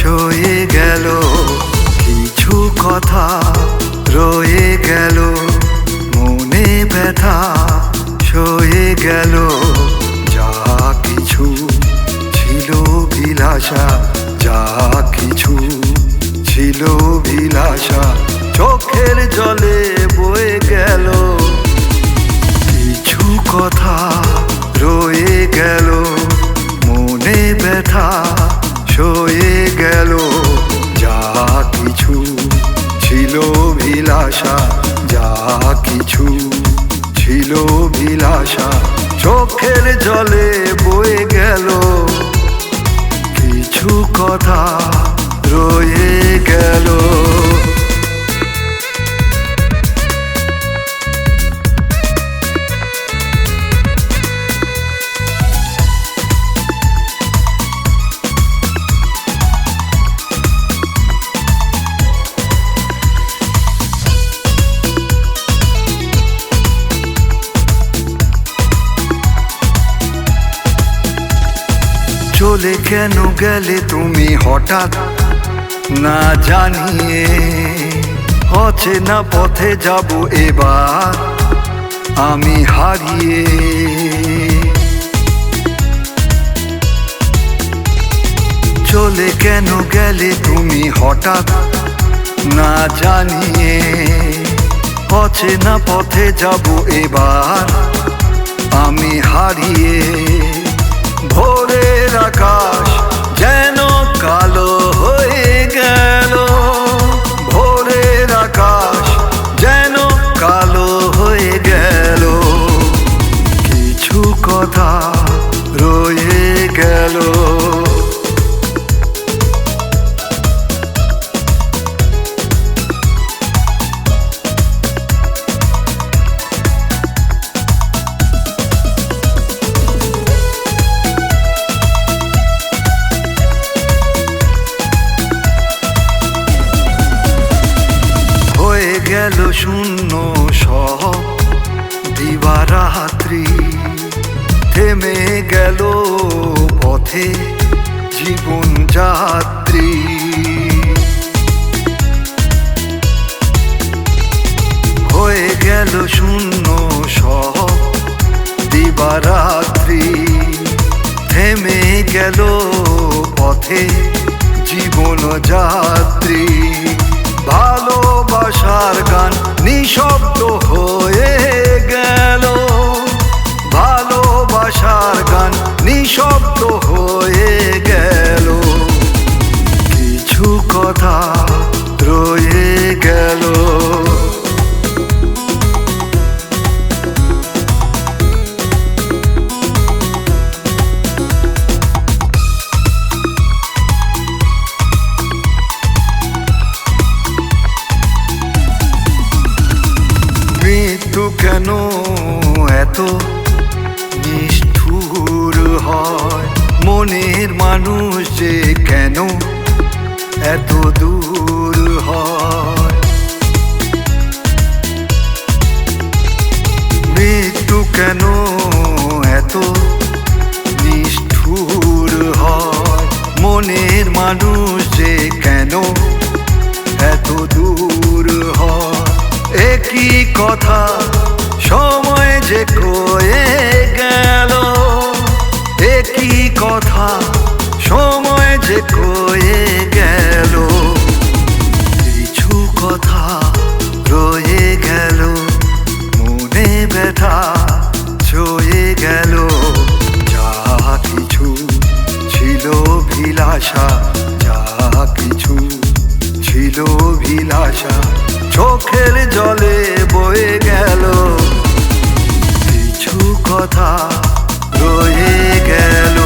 সয়ে গেল, কিছু কথা রয়ে গেল, মনে ব্যথা সয়ে গেল। যা কিছু ছিল বিলাসা, যা কিছু ছিল বিলাসা, চোখের জলে বয়ে গেল। কিছু কথা রয়ে গেল, মনে ব্যথা সয়ে গেল। যা কিছু ছিল বিলাসা, যা কিছু ছিল বিলাসা, চোখের জলে বয়ে গেল। কিছু কথা রয়ে গেল। চলে কেন গেলে তুমি হঠাৎ না জানিয়ে? অচেনা পথে যাব এবার আমি হারিয়ে। চলে কেন গেলে তুমি হঠাৎ না জানিয়ে? অচেনা পথে যাব এবার আমি হারিয়ে। ভোরের আকাশ যেন কালো হয়ে গেল, ভোরের আকাশ যেন কালো হয়ে গেল। কিছু কথা রয়ে গেল। গেল শূন্য সব দিবারাত্রি, থেমে গেল পথে জীবন যাত্রী। হয়ে গেল শূন্য সব দিবারাত্রি, থেমে গেল পথে জীবন যাত্রী। ভালোবাসার গান নিঃশব্দ হয়ে গেল, ভালোবাসার গান নিঃশব্দ হয়ে গেল। কিছু কথা রয়ে গেল। মৃত্যু কেন এত নিষ্ঠুর হয়? মনের মানুষ যে কেন এত দূর হয়? মৃত্যু কেন এত নিষ্ঠুর হয়? মনের মানুষ যে কেন এত দূর হয়? একই কথা সময় যে কয়ে গেল, একই কথা সময় যে কয়ে গেল। কিছু কথা রয়ে গেল, মনে ব্যথা সয়ে গেল। যা কিছু ছিল বিলাসা, যা কিছু ছিল বিলাসা, চোখের জলে বয়ে গেল। কিছু কথা রয়ে গেল।